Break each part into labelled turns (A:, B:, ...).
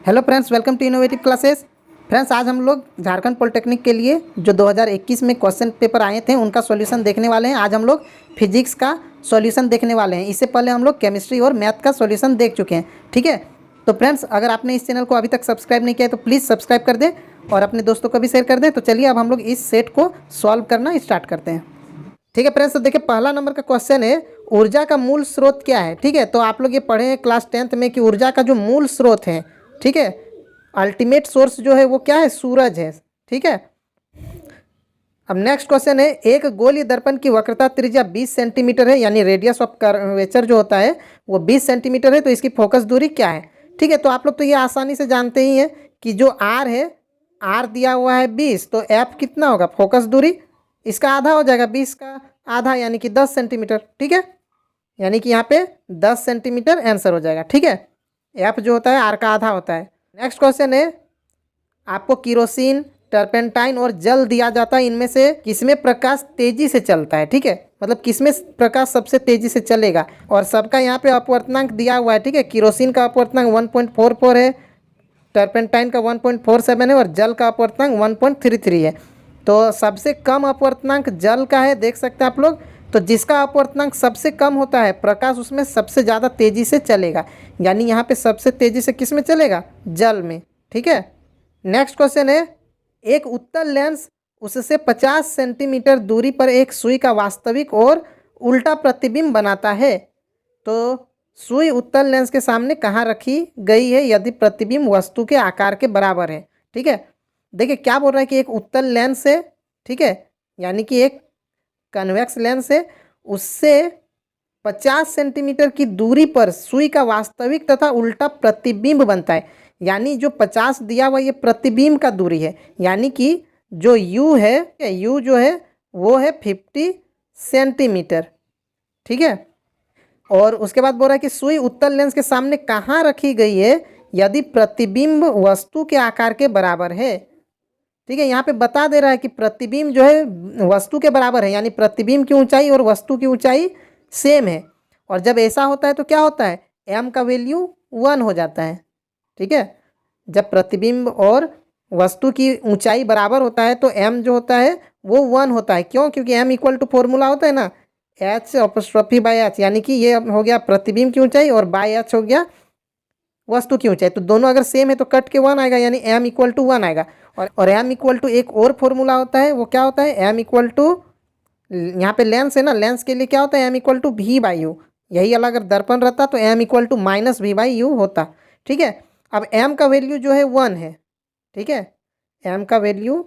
A: Hello friends, welcome to innovative classes. Friends, आज हम लोग झारखंड पॉलिटेक्निक के लिए जो 2021 में क्वेश्चन पेपर आए थे उनका सॉल्यूशन देखने वाले हैं। आज हम लोग फिजिक्स का सॉल्यूशन देखने वाले हैं। इससे पहले हम लोग केमिस्ट्री और मैथ का सॉल्यूशन देख चुके हैं। ठीक है, तो फ्रेंड्स, अगर आपने इस चैनल को अभी तक सब्सक्राइब नहीं किया है तो प्लीज़ सब्सक्राइब कर दें और अपने दोस्तों को भी शेयर कर दें। तो चलिए अब हम लोग इस सेट को सॉल्व करना स्टार्ट करते हैं। ठीक है फ्रेंड्स, तो देखिए पहला नंबर का क्वेश्चन है, ऊर्जा का मूल स्रोत क्या है। ठीक है, तो आप लोग ये पढ़े हैं क्लास 10th में कि ऊर्जा का जो मूल स्रोत है, ठीक है, अल्टीमेट सोर्स जो है वो क्या है, सूरज है। ठीक है, अब नेक्स्ट क्वेश्चन है, एक गोलीय दर्पण की वक्रता त्रिज्या 20 सेंटीमीटर है, यानी रेडियस ऑफ कर्वेचर जो होता है वो 20 सेंटीमीटर है, तो इसकी फोकस दूरी क्या है। ठीक है, तो आप लोग तो ये आसानी से जानते ही हैं कि जो आर है, आर दिया हुआ है 20, तो एफ कितना होगा, फोकस दूरी इसका आधा हो जाएगा, 20 का आधा यानी कि 10 सेंटीमीटर। ठीक है, यानी कि यहाँ पे 10 सेंटीमीटर आंसर हो जाएगा। ठीक है, एफ जो होता है आर का आधा होता है। नेक्स्ट क्वेश्चन है, आपको किरोसिन, टर्पेंटाइन और जल दिया जाता है, इनमें से किसमें प्रकाश तेजी से चलता है। ठीक है, मतलब किसमें प्रकाश सबसे तेजी से चलेगा, और सबका यहाँ पे अपवर्तनांक दिया हुआ है। ठीक है, किरोसिन का अपवर्तनांक 1.44 है, टर्पेंटाइन का 1.47 है और जल का अपवर्तनांक 1.33 है। तो सबसे कम अपवर्तनांक जल का है, देख सकते हैं आप लोग। तो जिसका अपवर्तनांक सबसे कम होता है, प्रकाश उसमें सबसे ज़्यादा तेज़ी से चलेगा, यानी यहाँ पे सबसे तेज़ी से किस में चलेगा, जल में। ठीक है, नेक्स्ट क्वेश्चन है, एक उत्तल लेंस उससे 50 सेंटीमीटर दूरी पर एक सुई का वास्तविक और उल्टा प्रतिबिंब बनाता है। तो सुई उत्तल लेंस के सामने कहाँ रखी गई है यदि प्रतिबिंब वस्तु के आकार के बराबर है। ठीक है, देखिए क्या बोल रहा है कि एक उत्तल लेंस है, ठीक है, यानी कि एक कन्वेक्स लेंस है, उससे 50 सेंटीमीटर की दूरी पर सुई का वास्तविक तथा उल्टा प्रतिबिंब बनता है। यानी जो 50 दिया हुआ ये प्रतिबिंब का दूरी है, यानी कि जो u है, u जो है वो है 50 सेंटीमीटर। ठीक है, और उसके बाद बोल रहा है कि सुई उत्तल लेंस के सामने कहाँ रखी गई है यदि प्रतिबिंब वस्तु के आकार के बराबर है। ठीक है, यहाँ पे बता दे रहा है कि प्रतिबिंब जो है वस्तु के बराबर है, यानी प्रतिबिंब की ऊंचाई और वस्तु की ऊंचाई सेम है। और जब ऐसा होता है तो क्या होता है, m का वैल्यू 1 हो जाता है। ठीक है, जब प्रतिबिंब और वस्तु की ऊंचाई बराबर होता है तो m जो होता है वो 1 होता है। क्यों, क्योंकि m इक्वल टू फॉर्मूला होता है ना, h अपॉस्ट्रोफी बाय h, यानी कि ये हो गया प्रतिबिंब की ऊंचाई और बाय h हो गया वस्तु की ऊंचाई। तो दोनों अगर सेम है तो कट के 1 आएगा, यानी m इक्वल टू 1 आएगा। और m इक्वल टू एक और फॉर्मूला होता है, वो क्या होता है, m इक्वल टू, यहाँ पे लेंस है ना, लेंस के लिए क्या होता है, m equal to v by U. यही अलग अगर दर्पण रहता तो m equal to minus v by U होता। ठीक है, अब m का वैल्यू जो है 1 है। ठीक है, m का वैल्यू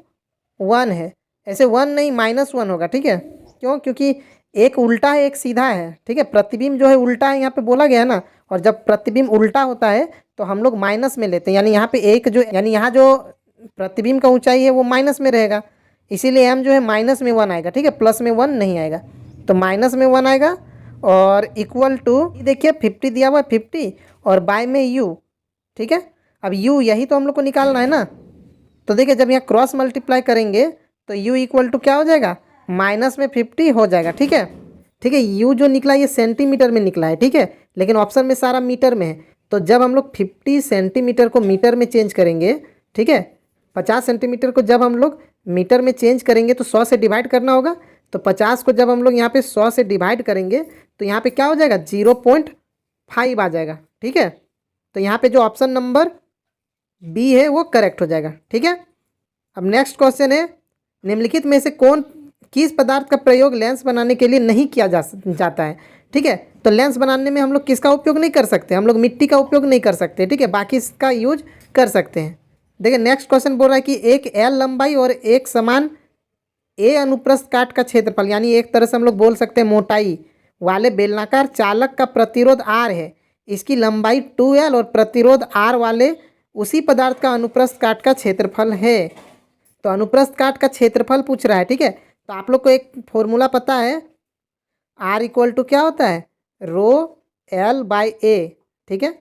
A: 1 है, ऐसे 1 नहीं -1 होगा। ठीक है, क्यों, क्योंकि एक उल्टा है एक सीधा है। ठीक है, प्रतिबिंब जो है उल्टा है, यहाँ पे बोला गया है ना, और जब प्रतिबिंब उल्टा होता है तो हम लोग माइनस में लेते हैं, यानी यहाँ पे एक जो, यानी यहाँ जो प्रतिबिंब का ऊंचाई है वो माइनस में रहेगा, इसीलिए m जो है माइनस में 1 आएगा। ठीक है, प्लस में 1 नहीं आएगा, तो माइनस में 1 आएगा। और इक्वल टू, देखिए 50 दिया हुआ है, 50 और बाय में u। ठीक है, अब u यही तो हम लोग को निकालना है ना, तो देखिए जब यहाँ क्रॉस मल्टीप्लाई करेंगे तो u इक्वल टू क्या हो जाएगा, माइनस में 50 हो जाएगा। ठीक है, ठीक है, u जो निकला ये सेंटीमीटर में निकला है। ठीक है, लेकिन ऑप्शन में सारा मीटर में है, तो जब हम लोग 50 सेंटीमीटर को मीटर में चेंज करेंगे, ठीक है, 50 सेंटीमीटर को जब हम लोग मीटर में चेंज करेंगे तो 100 से डिवाइड करना होगा। तो 50 को जब हम लोग यहाँ पे 100 से डिवाइड करेंगे तो यहाँ पे क्या हो जाएगा, 0.5 आ जाएगा। ठीक है, तो यहाँ पे जो ऑप्शन नंबर बी है वो करेक्ट हो जाएगा। ठीक है, अब नेक्स्ट क्वेश्चन है, निम्नलिखित में से किस पदार्थ का प्रयोग लेंस बनाने के लिए नहीं किया जाता है। ठीक है, तो लेंस बनाने में हम लोग किसका उपयोग नहीं कर सकते, हम लोग मिट्टी का उपयोग नहीं कर सकते। ठीक है, बाकी इसका यूज कर सकते हैं। देखिए नेक्स्ट क्वेश्चन बोल रहा है कि एक एल लंबाई और एक समान ए अनुप्रस्थ काट का क्षेत्रफल, यानी एक तरह से हम लोग बोल सकते हैं मोटाई वाले बेलनाकार चालक का प्रतिरोध आर है, इसकी लंबाई 2l और प्रतिरोध आर वाले उसी पदार्थ का अनुप्रस्थ काट का क्षेत्रफल है। तो अनुप्रस्थ काट का क्षेत्रफल पूछ रहा है। ठीक है, तो आप लोग को एक फॉर्मूला पता है, आर इक्वल टू क्या होता है, रो एल बाई ए। ठीक है,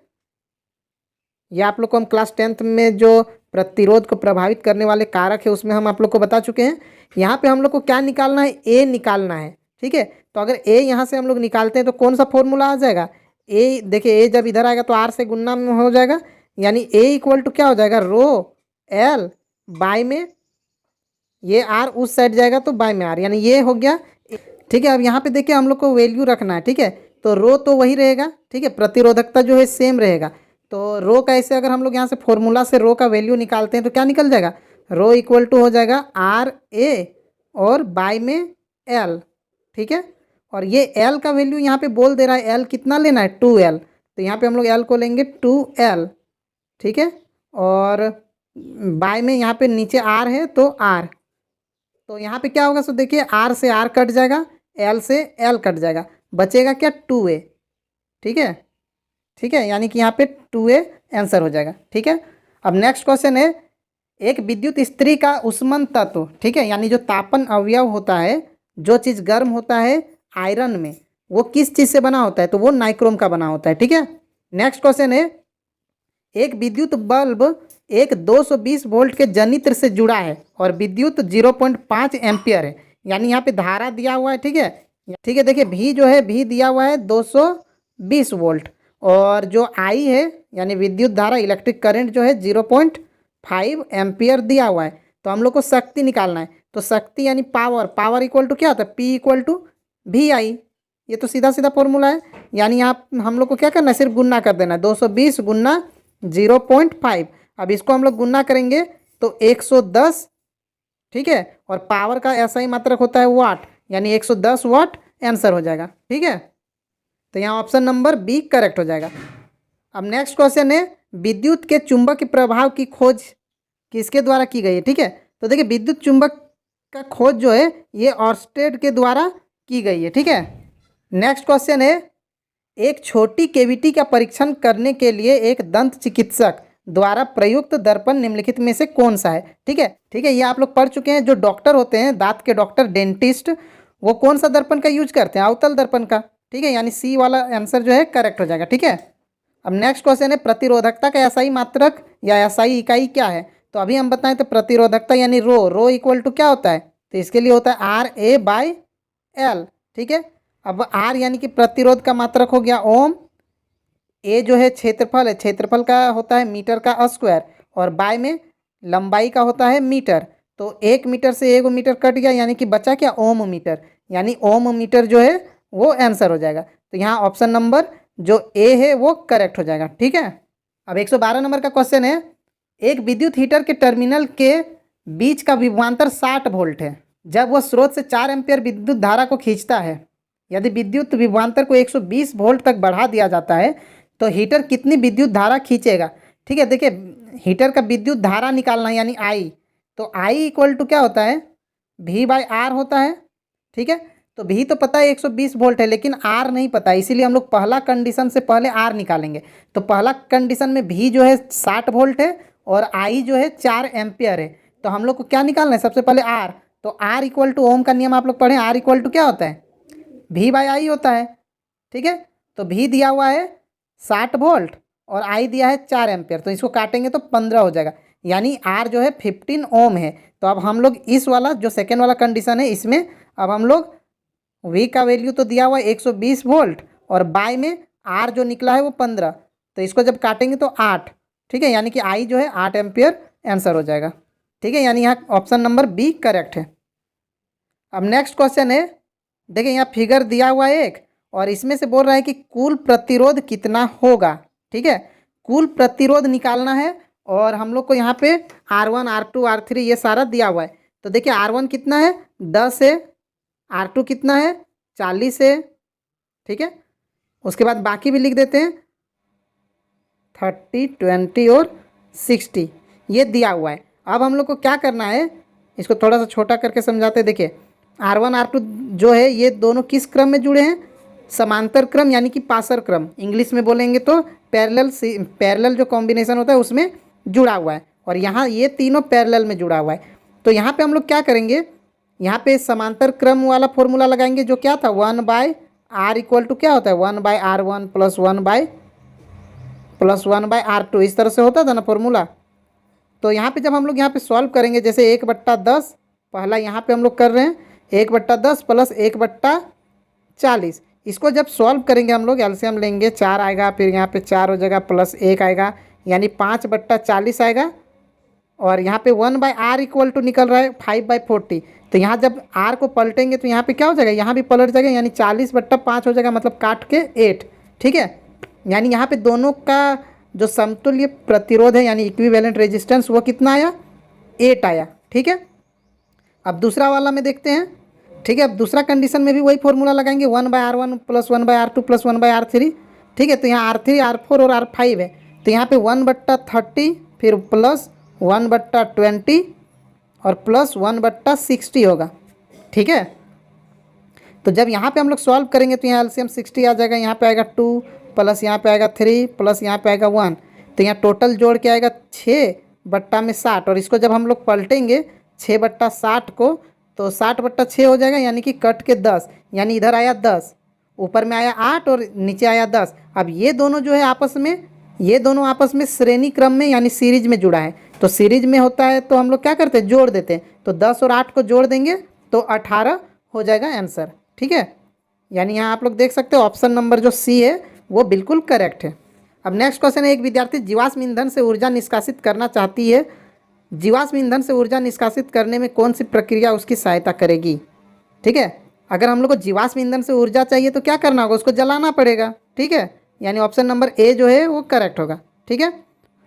A: यह आप लोग को हम क्लास 10th में जो प्रतिरोध को प्रभावित करने वाले कारक है उसमें हम आप लोग को बता चुके हैं। यहाँ पे हम लोग को क्या निकालना है, ए निकालना है। ठीक है, तो अगर ए यहाँ से हम लोग निकालते हैं तो कौन सा फॉर्मूला आ जाएगा, ए, देखिए ए जब इधर आएगा तो आर से गुणा में हो जाएगा, यानी ए इक्वल टू क्या हो जाएगा, रो एल बाय में ये आर उस साइड जाएगा तो बाय में आर, यानी ये हो गया। ठीक है, अब यहाँ पे देखिए हम लोग को वैल्यू रखना है। ठीक है, तो रो तो वही रहेगा। ठीक है, प्रतिरोधकता जो है सेम रहेगा। तो रो का ऐसे अगर हम लोग यहाँ से फॉर्मूला से रो का वैल्यू निकालते हैं तो क्या निकल जाएगा, रो इक्वल टू हो जाएगा आर ए और बाय में एल। ठीक है, और ये एल का वैल्यू यहाँ पे बोल दे रहा है, एल कितना लेना है, 2L। तो यहाँ पे हम लोग एल को लेंगे 2L। ठीक है, और बाय में यहाँ पे नीचे आर है तो आर, तो यहाँ पे क्या होगा, सो देखिए आर से आर कट जाएगा, एल से एल कट जाएगा, बचेगा क्या 2A। ठीक है, ठीक है, यानी कि यहाँ पे 2A आंसर हो जाएगा। ठीक है, अब नेक्स्ट क्वेश्चन है, एक विद्युत स्त्री का उष्मन तत्व, ठीक है, यानी जो तापन अवयव होता है, जो चीज़ गर्म होता है आयरन में, वो किस चीज़ से बना होता है, तो वो नाइक्रोम का बना होता है। ठीक है, नेक्स्ट क्वेश्चन है, एक विद्युत बल्ब एक 220 वोल्ट के जनित्र से जुड़ा है और विद्युत 0.5 एम्पियर है, यानी यहाँ पे धारा दिया हुआ है। ठीक है, ठीक है, देखिए भी जो है भी दिया हुआ है 220 वोल्ट, और जो आई है यानी विद्युत धारा इलेक्ट्रिक करंट जो है 0.5 एम्पियर दिया हुआ है। तो हम लोग को शक्ति निकालना है, तो शक्ति यानी पावर, पावर इक्वल टू क्या होता है, P इक्वल टू VI। ये तो सीधा सीधा फॉर्मूला है, यानी यहाँ हम लोग को क्या करना है, सिर्फ गुन्ना कर देना है, 220 गुन्ना 0.5। अब इसको हम लोग गुन्ना करेंगे तो 110। ठीक है, और पावर का ऐसा ही मात्रक होता है वाट, यानी 110 वाट आंसर हो जाएगा। ठीक है, तो यहाँ ऑप्शन नंबर बी करेक्ट हो जाएगा। अब नेक्स्ट क्वेश्चन है, विद्युत के चुंबक प्रभाव की खोज किसके द्वारा की गई है। ठीक है, तो देखिए विद्युत चुंबक का खोज जो है ये ऑर्स्टेड के द्वारा की गई है। ठीक है, नेक्स्ट क्वेश्चन है, एक छोटी कैविटी का परीक्षण करने के लिए एक दंत चिकित्सक द्वारा प्रयुक्त दर्पण निम्नलिखित में से कौन सा है। ठीक है, ठीक है, ये आप लोग पढ़ चुके हैं, जो डॉक्टर होते हैं, दांत के डॉक्टर, डेंटिस्ट, वो कौन सा दर्पण का यूज करते हैं, अवतल दर्पण का। ठीक है, यानी सी वाला आंसर जो है करेक्ट हो जाएगा। ठीक है, अब नेक्स्ट क्वेश्चन है, प्रतिरोधकता का एसआई मात्रक या एसआई इकाई क्या है। तो अभी हम बताएं तो प्रतिरोधकता यानी रो, रो इक्वल टू क्या होता है, तो इसके लिए होता है RA/L। ठीक है, अब आर यानी कि प्रतिरोध का मात्रक हो गया ओम, ए जो है क्षेत्रफल है, क्षेत्रफल का होता है मीटर का स्क्वायर, और बाय में लंबाई का होता है मीटर। तो 1 मीटर से 1 मीटर कट गया, यानी कि बचा क्या, ओम मीटर, यानी ओम मीटर जो है वो आंसर हो जाएगा। तो यहाँ ऑप्शन नंबर जो ए है वो करेक्ट हो जाएगा। ठीक है, अब 112 नंबर का क्वेश्चन है, एक विद्युत हीटर के टर्मिनल के बीच का विभवांतर 60 वोल्ट है, जब वह स्रोत से 4 एम्पियर विद्युत धारा को खींचता है, यदि विद्युत विभवांतर को 120 वोल्ट तक बढ़ा दिया जाता है तो हीटर कितनी विद्युत धारा खींचेगा। ठीक है, देखिए हीटर का विद्युत धारा निकालना है, यानी आई, तो आई इक्वल टू क्या होता है, V/R होता है। ठीक है, तो भी तो पता है 120 वोल्ट है, लेकिन आर नहीं पता है, इसीलिए हम लोग पहला कंडीशन से पहले आर निकालेंगे। तो पहला कंडीशन में भी जो है 60 वोल्ट है और आई जो है 4 एम्पियर है, तो हम लोग को क्या निकालना है, सबसे पहले आर। तो आर इक्वल टू ओम का नियम आप लोग पढ़ें, आर इक्वल टू क्या होता है, V/I होता है। ठीक है, तो भी दिया हुआ है 60 वोल्ट और आई दिया है 4 एम्पियर, तो इसको काटेंगे तो 15 हो जाएगा, यानी आर जो है 15 ओम है। तो अब हम लोग इस वाला जो सेकेंड वाला कंडीशन है, इसमें अब हम लोग वी का वैल्यू तो दिया हुआ है 120 वोल्ट और बाय में आर जो निकला है वो 15, तो इसको जब काटेंगे तो 8। ठीक है, यानी कि आई जो है 8 एम्पियर आंसर हो जाएगा। ठीक है, यानी यहाँ ऑप्शन नंबर बी करेक्ट है। अब नेक्स्ट क्वेश्चन है, देखिए यहाँ फिगर दिया हुआ है एक, और इसमें से बोल रहा है कि कुल प्रतिरोध कितना होगा। ठीक है, कुल प्रतिरोध निकालना है, और हम लोग को यहाँ पे R1 R2 R3 ये सारा दिया हुआ है। तो देखिए R1 कितना है, 10 है, R2 कितना है, 40 है। ठीक है, उसके बाद बाकी भी लिख देते हैं, 30 20 और 60 ये दिया हुआ है। अब हम लोग को क्या करना है, इसको थोड़ा सा छोटा करके समझाते हैं। देखिए R1 R2 जो है ये दोनों किस क्रम में जुड़े हैं, समांतर क्रम, यानी कि पासर क्रम, इंग्लिश में बोलेंगे तो पैरेलल जो कॉम्बिनेशन होता है उसमें जुड़ा हुआ है, और यहाँ ये तीनों पैरेलल में जुड़ा हुआ है। तो यहाँ पे हम लोग क्या करेंगे, यहाँ पे समांतर क्रम वाला फॉर्मूला लगाएंगे, जो क्या था 1/R इक्वल टू क्या होता है, 1/R1 प्लस 1/R2, इस तरह से होता था ना फॉर्मूला। तो यहाँ पे जब हम लोग यहाँ पे सॉल्व करेंगे, जैसे 1/10 पहला यहाँ पे हम लोग कर रहे हैं, 1/10 प्लस 1/40, इसको जब सॉल्व करेंगे हम लोग एलसीएम लेंगे, 4 आएगा, फिर यहाँ पे 4 हो जाएगा, प्लस 1 आएगा, यानी 5/40 आएगा। और यहाँ पे 1/r इक्वल टू निकल रहा है 5/40। तो यहाँ जब r को पलटेंगे तो यहाँ पे क्या हो जाएगा, यहाँ भी पलट जाएगा, यानी 40/5 हो जाएगा, मतलब काट के 8। ठीक है, यानी यहाँ पे दोनों का जो समतुल्य प्रतिरोध है यानी इक्विवेलेंट रेजिस्टेंस वो कितना आया, 8 आया। ठीक है, अब दूसरा वाला में देखते हैं। ठीक है, अब दूसरा कंडीशन में भी वही फॉर्मूला लगाएंगे, 1/r1 plus 1/r2 plus 1/r3। ठीक है, तो यहाँ R3 R4 और R5 है, तो यहाँ पे 1/30 फिर प्लस 1/20 और प्लस 1/60 होगा। ठीक है, तो जब यहाँ पे हम लोग सॉल्व करेंगे तो यहाँ एलसीएम 60 आ जाएगा, यहाँ पे आएगा 2 प्लस यहाँ पे आएगा 3 प्लस यहाँ पे आएगा 1, तो यहाँ टोटल जोड़ के आएगा 6/60। और इसको जब हम लोग पलटेंगे 6/60 को, तो 60/6 हो जाएगा, यानी कि कट के 10, यानी इधर आया 10, ऊपर में आया 8 और नीचे आया 10। अब ये दोनों जो है आपस में, ये दोनों आपस में श्रेणी क्रम में यानी सीरीज में जुड़ा है। तो सीरीज में होता है तो हम लोग क्या करते हैं, जोड़ देते हैं। तो 10 और 8 को जोड़ देंगे तो 18 हो जाएगा आंसर। ठीक है, यानी यहाँ आप लोग देख सकते हो ऑप्शन नंबर जो सी है वो बिल्कुल करेक्ट है। अब नेक्स्ट क्वेश्चन है, एक विद्यार्थी जीवाश्म ईंधन से ऊर्जा निष्कासित करना चाहती है। जीवाश्म ईंधन से ऊर्जा निष्कासित करने में कौन सी प्रक्रिया उसकी सहायता करेगी। ठीक है, अगर हम लोग को जीवाश्म ईंधन से ऊर्जा चाहिए तो क्या करना होगा, उसको जलाना पड़ेगा। ठीक है, यानी ऑप्शन नंबर ए जो है वो करेक्ट होगा। ठीक है,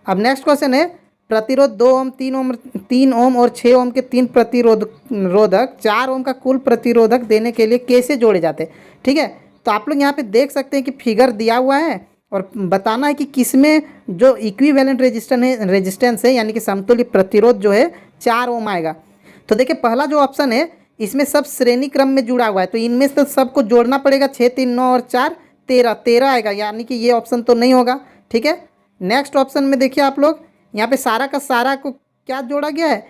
A: अब नेक्स्ट क्वेश्चन है, प्रतिरोध 2 ओम 3 ओम और 6 ओम के 3 प्रतिरोधक 4 ओम का कुल प्रतिरोधक देने के लिए कैसे जोड़े जाते हैं। ठीक है, तो आप लोग यहाँ पे देख सकते हैं कि फिगर दिया हुआ है और बताना है कि किसमें जो इक्विवेलेंट रेजिस्टेंस है यानी कि समतुल्य प्रतिरोध जो है 4 ओम आएगा। तो देखिए पहला जो ऑप्शन है इसमें सब श्रेणी क्रम में जुड़ा हुआ है, तो इनमें से सबको जोड़ना पड़ेगा। 6 3 9 और 4 13 आएगा, यानी कि ये ऑप्शन तो नहीं होगा। ठीक है, नेक्स्ट ऑप्शन में देखिए आप लोग, यहाँ पे सारा का सारा को क्या जोड़ा गया है,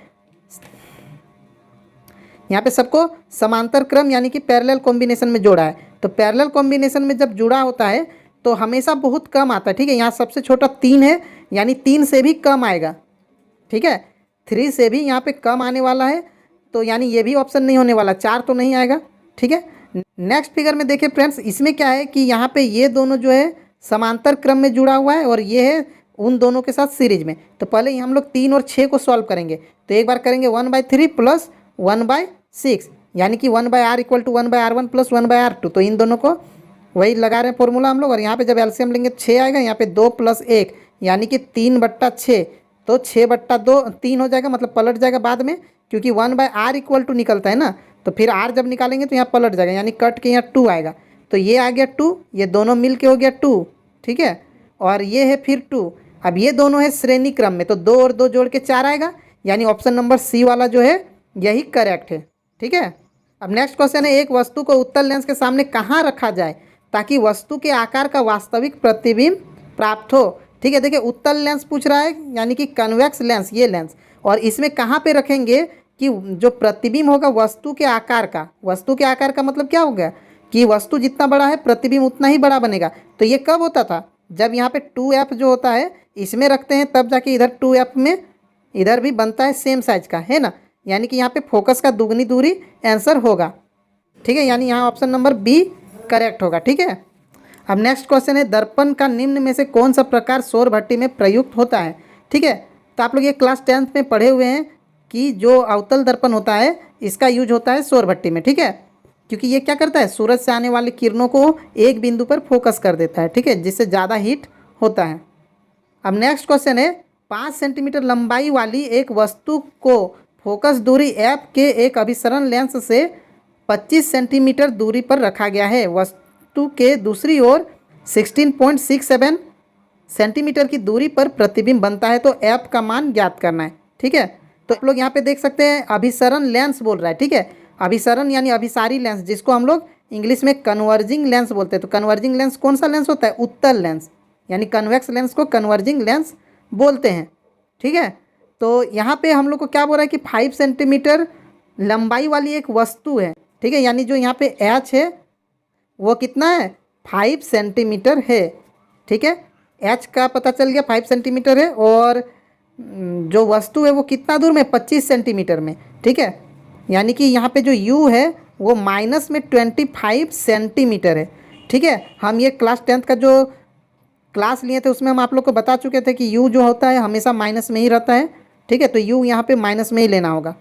A: यहाँ पे सबको समांतर क्रम यानी कि पैरेलल कॉम्बिनेशन में जोड़ा है। तो पैरेलल कॉम्बिनेशन में जब जुड़ा होता है तो हमेशा बहुत कम आता है। ठीक है, यहाँ सबसे छोटा 3 है, यानी 3 से भी कम आएगा। ठीक है, 3 से भी यहाँ पे कम आने वाला है, तो यानी ये भी ऑप्शन नहीं होने वाला, 4 तो नहीं आएगा। ठीक है, नेक्स्ट फिगर में देखिए फ्रेंड्स, इसमें क्या है कि यहाँ पे ये दोनों जो है समांतर क्रम में जुड़ा हुआ है और ये है उन दोनों के साथ सीरीज में। तो पहले ही हम लोग 3 और 6 को सॉल्व करेंगे, तो एक बार करेंगे 1/3 प्लस 1/6, यानी कि 1/r equal to 1/r1 plus 1/r2। तो इन दोनों को वही लगा रहे हैं फॉर्मूला हम लोग, और यहाँ पे जब एलसीएम लेंगे 6 आएगा, यहाँ पे 2 + 1 यानी कि 3/6, तो 6/2 3 हो जाएगा, मतलब पलट जाएगा बाद में, क्योंकि 1/r इक्वल टू निकलता है ना, तो फिर r जब निकालेंगे तो यहाँ पलट जाएगा, यानी कट के यहाँ 2 आएगा। तो ये आ गया 2, ये दोनों मिल के हो गया 2। ठीक है, और ये है फिर 2। अब ये दोनों है श्रेणी क्रम में, तो 2 और 2 जोड़ के 4 आएगा, यानी ऑप्शन नंबर सी वाला जो है यही करेक्ट है। ठीक है, अब नेक्स्ट क्वेश्चन है, एक वस्तु को उत्तल लेंस के सामने कहाँ रखा जाए ताकि वस्तु के आकार का वास्तविक प्रतिबिंब प्राप्त हो। ठीक है, देखिए उत्तल लेंस पूछ रहा है, यानी कि कन्वेक्स लेंस, ये लेंस, और इसमें कहाँ पे रखेंगे कि जो प्रतिबिंब होगा वस्तु के आकार का, वस्तु के आकार का मतलब क्या हो गया कि वस्तु जितना बड़ा है प्रतिबिंब उतना ही बड़ा बनेगा। तो ये कब होता था, जब यहाँ पे 2f जो होता है इसमें रखते हैं, तब जाके इधर 2f में इधर भी बनता है सेम साइज का, है ना, यानी कि यहाँ पे फोकस का दुगनी दूरी आंसर होगा। ठीक है, यानी यहाँ ऑप्शन नंबर बी करेक्ट होगा। ठीक है, अब नेक्स्ट क्वेश्चन है, दर्पण का निम्न में से कौन सा प्रकार सौर भट्टी में प्रयुक्त होता है। ठीक है, तो आप लोग ये क्लास 10th में पढ़े हुए हैं कि जो अवतल दर्पण होता है इसका यूज होता है सौर भट्टी में। ठीक है, क्योंकि ये क्या करता है, सूरज से आने वाली किरणों को एक बिंदु पर फोकस कर देता है। ठीक है, जिससे ज़्यादा हीट होता है। अब नेक्स्ट क्वेश्चन है, 5 सेंटीमीटर लंबाई वाली एक वस्तु को फोकस दूरी f के एक अभिसरण लेंस से 25 सेंटीमीटर दूरी पर रखा गया है। वस्तु के दूसरी ओर 16.67 सेंटीमीटर की दूरी पर प्रतिबिंब बनता है, तो f का मान ज्ञात करना है। ठीक है, तो आप लोग यहाँ पे देख सकते हैं अभिसरण लेंस बोल रहा है। ठीक है, अभिसरण यानी अभिसारी लेंस, जिसको हम लोग इंग्लिश में कन्वर्जिंग लेंस बोलते हैं। तो कन्वर्जिंग लेंस कौन सा लेंस होता है, उत्तल लेंस, यानी कन्वेक्स लेंस को कन्वर्जिंग लेंस बोलते हैं। ठीक है, तो यहाँ पे हम लोग को क्या बोल रहा है कि 5 सेंटीमीटर लंबाई वाली एक वस्तु है। ठीक है, यानी जो यहाँ पे h है वो कितना है, 5 सेंटीमीटर है। ठीक है, h का पता चल गया 5 सेंटीमीटर है, और जो वस्तु है वो कितना दूर में, 25 सेंटीमीटर में। ठीक है, यानी कि यहाँ पे जो u है वो माइनस में 25 सेंटीमीटर है। ठीक है, हम ये क्लास 10th का जो क्लास लिए थे उसमें हम आप लोग को बता चुके थे कि u जो होता है हमेशा माइनस में ही रहता है, ठीक है। तो u यहाँ पे माइनस में ही लेना होगा,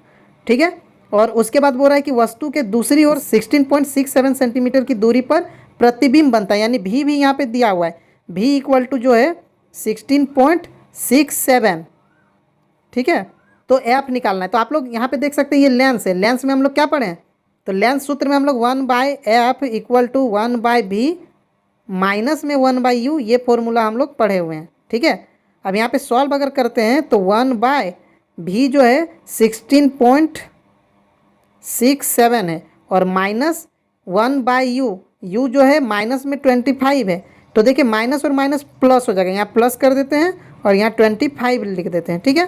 A: ठीक है। और उसके बाद बोल रहा है कि वस्तु के दूसरी ओर 16.67 सेंटीमीटर की दूरी पर प्रतिबिंब बनता है, यानी v भी यहाँ पे दिया हुआ है, v इक्वल टू जो है 16.67, ठीक है। तो f निकालना है। तो आप लोग यहाँ पे देख सकते हैं ये लेंस है, लेंस में हम लोग क्या पढ़े हैं, तो लेंस सूत्र में हम लोग 1/f equal to 1/v minus में 1/u, ये फॉर्मूला हम लोग पढ़े हुए हैं, ठीक है। अब यहाँ पे सॉल्व अगर करते हैं तो 1/v जो है 16.67 है और माइनस 1/u, u जो है माइनस में 25 है। तो देखिए माइनस और माइनस प्लस हो जाएगा, यहाँ प्लस कर देते हैं और यहाँ 25 लिख देते हैं, ठीक है।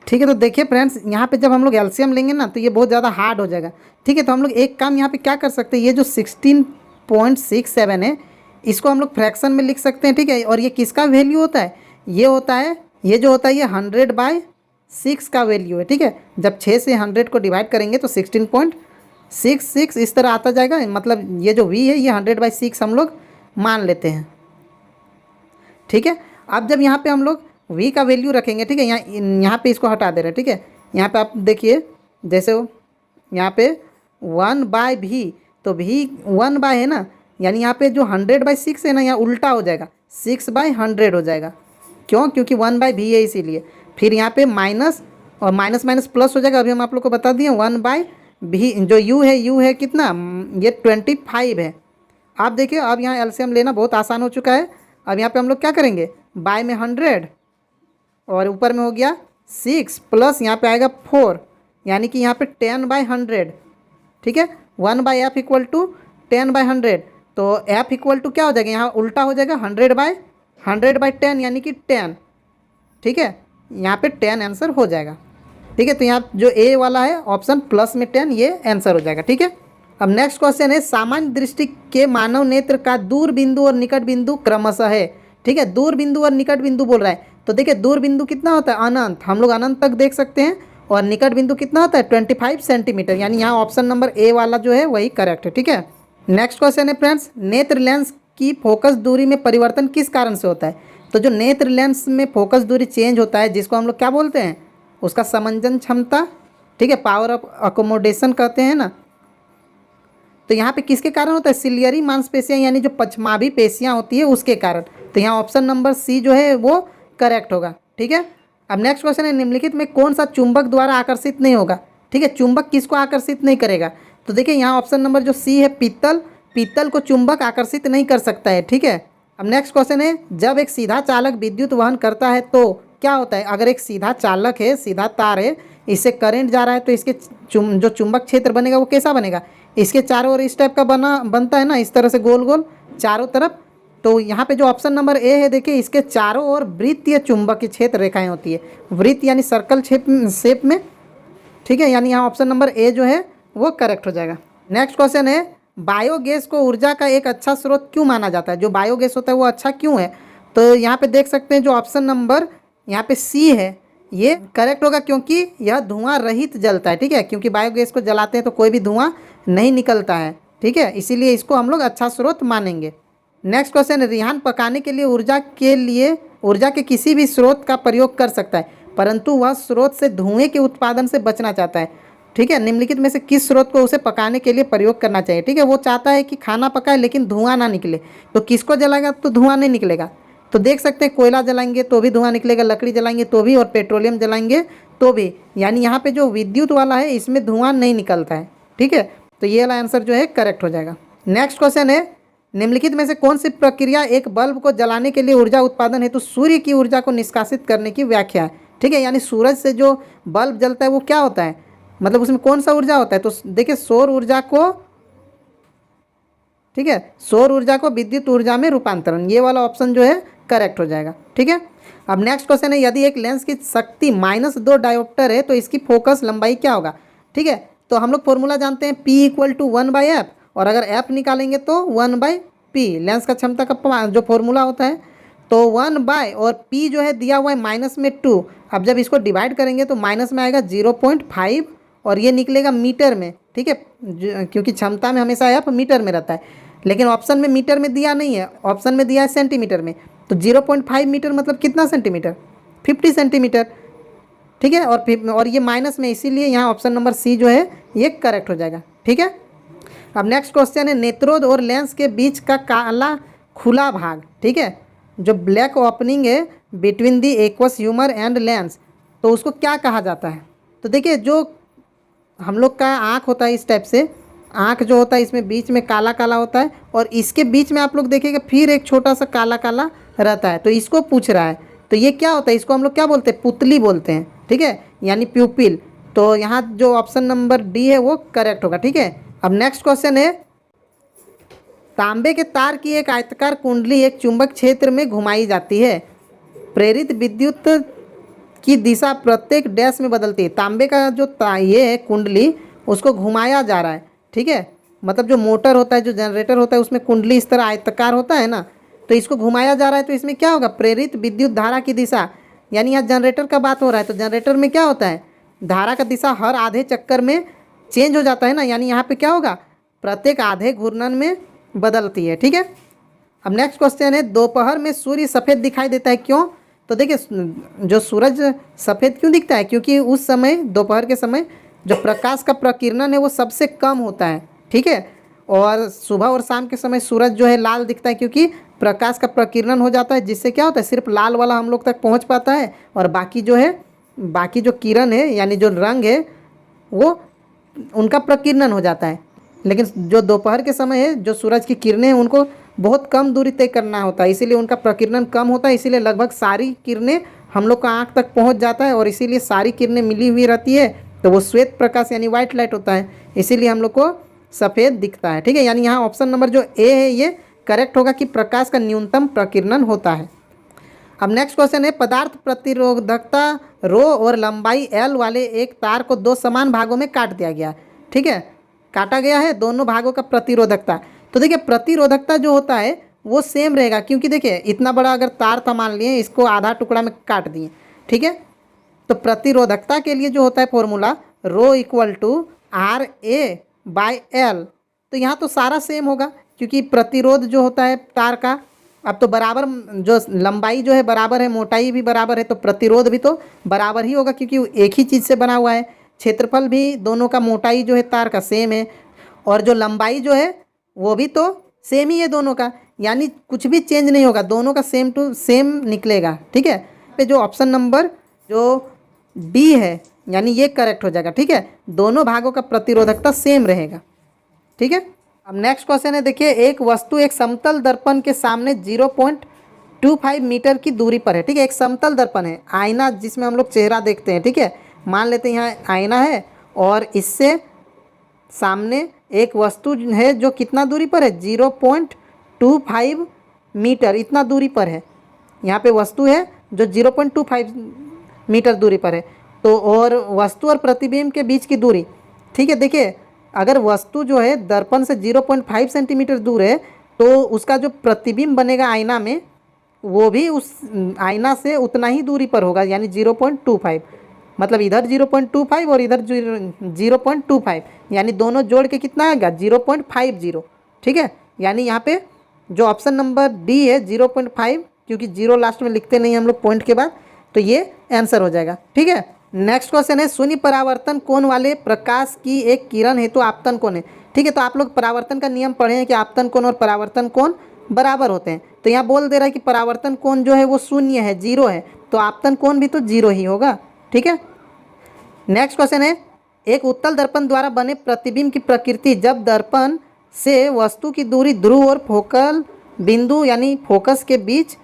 A: ठीक है, तो देखिए फ्रेंड्स यहाँ पे जब हम लोग एलसीएम लेंगे ना तो ये बहुत ज़्यादा हार्ड हो जाएगा, ठीक है। तो हम लोग एक काम यहाँ पे क्या कर सकते हैं, ये जो 16.67 है इसको हम लोग फ्रैक्शन में लिख सकते हैं, ठीक है। और ये किसका वैल्यू होता है, ये होता है, ये जो होता है ये 100/6 का वैल्यू है, ठीक है। जब 6 से 100 को डिवाइड करेंगे तो 16.66 इस तरह आता जाएगा, मतलब ये जो v है ये 100/6 हम लोग मान लेते हैं, ठीक है। अब जब यहाँ पे हम लोग v का वैल्यू रखेंगे, ठीक है, यहाँ पे इसको हटा दे रहे हैं, ठीक है। यहाँ पे आप देखिए जैसे यहाँ पे 1/v, तो v 1/ है ना, यानी यहाँ पे जो 100/6 है ना यहाँ उल्टा हो जाएगा, 6/100 हो जाएगा। क्यों, क्योंकि 1/v है इसीलिए। फिर यहाँ पे माइनस और माइनस माइनस प्लस हो जाएगा, अभी हम आप लोग को बता दिए 1/v, जो u है कितना, ये 25 है। आप देखिए अब यहाँ एलसीएम लेना बहुत आसान हो चुका है। अब यहाँ पे हम लोग क्या करेंगे, बाय में 100 और ऊपर में हो गया 6 प्लस यहाँ पे आएगा 4, यानी कि यहाँ पे 10/100, ठीक है। 1/f इक्वल टू 10/100, तो f इक्वल टू क्या हो जाएगा, यहाँ उल्टा हो जाएगा 100/10 यानी कि 10, ठीक है। यहाँ पे 10 आंसर हो जाएगा, ठीक है। तो यहाँ जो ए वाला है ऑप्शन प्लस में 10 ये आंसर हो जाएगा, ठीक है। अब नेक्स्ट क्वेश्चन है, सामान्य दृष्टि के मानव नेत्र का दूर बिंदु और निकट बिंदु क्रमशः है, ठीक है। दूर बिंदु और निकट बिंदु बोल रहा है, तो देखिए दूर बिंदु कितना होता है, अनंत, हम लोग अनंत तक देख सकते हैं, और निकट बिंदु कितना होता है 25 सेंटीमीटर, यानी यहाँ ऑप्शन नंबर ए वाला जो है वही करेक्ट है, ठीक है। नेक्स्ट क्वेश्चन है फ्रेंड्स, नेत्र लेंस की फोकस दूरी में परिवर्तन किस कारण से होता है। तो जो नेत्र लेंस में फोकस दूरी चेंज होता है जिसको हम लोग क्या बोलते हैं, उसका समंजन क्षमता, ठीक है, पावर ऑफ अकोमोडेशन कहते हैं ना। तो यहाँ पे किसके कारण होता है, सिलियरी मांसपेशियाँ यानी जो पछमावी पेशियाँ होती है उसके कारण। तो यहाँ ऑप्शन नंबर सी जो है वो करेक्ट होगा, ठीक है। अब नेक्स्ट क्वेश्चन है, निम्नलिखित में कौन सा चुंबक द्वारा आकर्षित नहीं होगा, ठीक है। चुंबक किसको आकर्षित नहीं करेगा, तो देखिए यहाँ ऑप्शन नंबर जो सी है पीतल, पीतल को चुंबक आकर्षित नहीं कर सकता है, ठीक है। अब नेक्स्ट क्वेश्चन है, जब एक सीधा चालक विद्युत वहन करता है तो क्या होता है। अगर एक सीधा चालक है, सीधा तार है, इससे करंट जा रहा है तो इसके जो चुंबक क्षेत्र बनेगा वो कैसा बनेगा, इसके चारों ओर इस टाइप का बनता है ना, इस तरह से गोल गोल चारों तरफ। तो यहाँ पे जो ऑप्शन नंबर ए है देखिए, इसके चारों ओर वृत्तीय चुंबकीय क्षेत्र रेखाएं होती है, वृत्त यानी सर्कल शेप में, ठीक है। यानी यहाँ ऑप्शन नंबर ए जो है वो करेक्ट हो जाएगा। नेक्स्ट क्वेश्चन है, बायोगैस को ऊर्जा का एक अच्छा स्रोत क्यों माना जाता है, जो बायोगैस होता है वो अच्छा क्यों है। तो यहाँ पे देख सकते हैं जो ऑप्शन नंबर यहाँ पे सी है ये करेक्ट होगा, क्योंकि यह धुआं रहित जलता है, ठीक है। क्योंकि बायोगैस को जलाते हैं तो कोई भी धुआं नहीं निकलता है, ठीक है, इसीलिए इसको हम लोग अच्छा स्रोत मानेंगे। नेक्स्ट क्वेश्चन, रिहान पकाने के लिए ऊर्जा के किसी भी स्रोत का प्रयोग कर सकता है, परंतु वह स्रोत से धुएं के उत्पादन से बचना चाहता है, ठीक है। निम्नलिखित में से किस स्रोत को उसे पकाने के लिए प्रयोग करना चाहिए, ठीक है। वो चाहता है कि खाना पकाए लेकिन धुआं ना निकले, तो किसको जलाएगा, तो धुआं नहीं निकलेगा। तो देख सकते हैं कोयला जलाएंगे तो भी धुआं निकलेगा, लकड़ी जलाएंगे तो भी, और पेट्रोलियम जलाएंगे तो भी, यानी यहाँ पे जो विद्युत वाला है इसमें धुआं नहीं निकलता है, ठीक है। तो ये वाला आंसर जो है करेक्ट हो जाएगा। नेक्स्ट क्वेश्चन है, निम्नलिखित में से कौन सी प्रक्रिया एक बल्ब को जलाने के लिए ऊर्जा उत्पादन हेतु सूर्य की ऊर्जा को निष्कासित करने की व्याख्या है, ठीक है। यानी सूरज से जो बल्ब जलता है वो क्या होता है, मतलब उसमें कौन सा ऊर्जा होता है, तो देखिए सौर ऊर्जा को, ठीक है, सौर ऊर्जा को विद्युत ऊर्जा में रूपांतरण, ये वाला ऑप्शन जो है करेक्ट हो जाएगा, ठीक है। अब नेक्स्ट क्वेश्चन है, यदि एक लेंस की शक्ति -2 डायोप्टर है तो इसकी फोकस लंबाई क्या होगा, ठीक है। तो हम लोग फॉर्मूला जानते हैं P इक्वल टू 1/f, और अगर f निकालेंगे तो 1/p, लेंस का क्षमता का जो फॉर्मूला होता है, तो 1/ और p जो है दिया हुआ है -2। अब जब इसको डिवाइड करेंगे तो माइनस में आएगा 0.5 और ये निकलेगा मीटर में, ठीक है, क्योंकि क्षमता में हमेशा f मीटर में रहता है। लेकिन ऑप्शन में मीटर में दिया नहीं है, ऑप्शन में दिया है सेंटीमीटर में। तो 0.5 मीटर मतलब कितना सेंटीमीटर? 50 सेंटीमीटर, ठीक है। और ये माइनस में, इसीलिए यहाँ ऑप्शन नंबर सी जो है ये करेक्ट हो जाएगा, ठीक है। अब नेक्स्ट क्वेश्चन है नेत्रोद और लेंस के बीच का काला खुला भाग, ठीक है, जो ब्लैक ओपनिंग है between the aqueous humour and lens, तो उसको क्या कहा जाता है? तो देखिए, जो हम लोग का आँख होता है इस टाइप से, आँख जो होता है इसमें बीच में काला काला होता है, और इसके बीच में आप लोग देखिएगा फिर एक छोटा सा काला काला रहता है। तो इसको पूछ रहा है, तो ये क्या होता है? इसको हम लोग क्या बोलते हैं? पुतली बोलते हैं, ठीक है, यानी प्यूपिल। तो यहाँ जो ऑप्शन नंबर डी है वो करेक्ट होगा, ठीक है। अब नेक्स्ट क्वेश्चन है तांबे के तार की एक आयताकार कुंडली एक चुंबक क्षेत्र में घुमाई जाती है, प्रेरित विद्युत की दिशा प्रत्येक डैश में बदलती है। तांबे का जो ये है कुंडली, उसको घुमाया जा रहा है, ठीक है, मतलब जो मोटर होता है, जो जनरेटर होता है, उसमें कुंडली इस तरह आयताकार होता है ना, तो इसको घुमाया जा रहा है। तो इसमें क्या होगा? प्रेरित विद्युत धारा की दिशा, यानी यहाँ जनरेटर का बात हो रहा है, तो जनरेटर में क्या होता है? धारा का दिशा हर आधे चक्कर में चेंज हो जाता है ना, यानी यहाँ पे क्या होगा? प्रत्येक आधे घूर्णन में बदलती है, ठीक है। अब नेक्स्ट क्वेश्चन है दोपहर में सूर्य सफ़ेद दिखाई देता है, क्यों? तो देखिए, जो सूरज सफ़ेद क्यों दिखता है? क्योंकि उस समय, दोपहर के समय, जो प्रकाश का प्रकीर्णन है वो सबसे कम होता है, ठीक है। और सुबह और शाम के समय सूरज जो है लाल दिखता है, क्योंकि प्रकाश का प्रकीर्णन हो जाता है, जिससे क्या होता है? सिर्फ लाल वाला हम लोग तक पहुंच पाता है, और बाकी जो है, बाकी जो किरण है यानी जो रंग है वो उनका प्रकीर्णन हो जाता है। लेकिन जो दोपहर के समय है, जो सूरज की किरणें हैं, उनको बहुत कम दूरी तय करना होता है, इसीलिए उनका प्रकीर्णन कम होता है, इसीलिए लगभग सारी किरणें हम लोग का आँख तक पहुँच जाता है, और इसीलिए सारी किरणें मिली हुई रहती है, तो वो श्वेत प्रकाश यानी वाइट लाइट होता है, इसीलिए हम लोग को सफ़ेद दिखता है, ठीक है। यानी यहाँ ऑप्शन नंबर जो ए है ये करेक्ट होगा कि प्रकाश का न्यूनतम प्रकीर्णन होता है। अब नेक्स्ट क्वेश्चन है पदार्थ प्रतिरोधकता रो और लंबाई एल वाले एक तार को दो समान भागों में काट दिया गया, ठीक है, काटा गया है दोनों भागों का प्रतिरोधकता। तो देखिए, प्रतिरोधकता जो होता है वो सेम रहेगा, क्योंकि देखिए इतना बड़ा अगर तार था, मान लिए इसको आधा टुकड़ा में काट दिए, ठीक है, तो प्रतिरोधकता के लिए जो होता है formula rho equal to R A by L, तो यहाँ तो सारा सेम होगा, क्योंकि प्रतिरोध जो होता है तार का, अब तो बराबर, जो लंबाई जो है बराबर है, मोटाई भी बराबर है, तो प्रतिरोध भी तो बराबर ही होगा, क्योंकि एक ही चीज़ से बना हुआ है। क्षेत्रफल भी दोनों का, मोटाई जो है तार का सेम है, और जो लंबाई जो है वो भी तो सेम ही है दोनों का, यानी कुछ भी चेंज नहीं होगा, दोनों का सेम टू सेम निकलेगा, ठीक है। पे जो ऑप्शन नंबर जो डी है यानी ये करेक्ट हो जाएगा, ठीक है, दोनों भागों का प्रतिरोधकता सेम रहेगा, ठीक है। अब नेक्स्ट क्वेश्चन है, देखिए एक वस्तु एक समतल दर्पण के सामने 0.25 मीटर की दूरी पर है, ठीक है, एक समतल दर्पण है, आईना जिसमें हम लोग चेहरा देखते हैं, ठीक है, मान लेते हैं यहाँ आईना है, और इससे सामने एक वस्तु है जो कितना दूरी पर है? 0.25 मीटर, इतना दूरी पर है, यहाँ पे वस्तु है जो 0.25 मीटर दूरी पर है। तो और वस्तु और प्रतिबिंब के बीच की दूरी, ठीक है, देखिए अगर वस्तु जो है दर्पण से 0.5 सेंटीमीटर दूर है, तो उसका जो प्रतिबिंब बनेगा आईना में, वो भी उस आईना से उतना ही दूरी पर होगा, यानी 0.25, मतलब इधर 0.25 और इधर 0.25, यानी दोनों जोड़ के कितना आएगा? 0.50, ठीक है। यानी यहाँ पे जो ऑप्शन नंबर डी है 0.5, क्योंकि 0 लास्ट में लिखते नहीं हम लोग पॉइंट के बाद, तो ये आंसर हो जाएगा, ठीक है। नेक्स्ट क्वेश्चन है शून्य परावर्तन कोण वाले प्रकाश की एक किरण हेतु आपतन कोण है, ठीक है। तो आप लोग परावर्तन का नियम पढ़े हैं कि आपतन कोण और परावर्तन कोण बराबर होते हैं, तो यहाँ बोल दे रहा है कि परावर्तन कोण जो है वो शून्य है, 0 है, तो आपतन कोण भी तो 0 ही होगा, ठीक है। नेक्स्ट क्वेश्चन है एक उत्तल दर्पण द्वारा बने प्रतिबिंब की प्रकृति जब दर्पण से वस्तु की दूरी ध्रुव और फोकल बिंदु यानी फोकस के बीच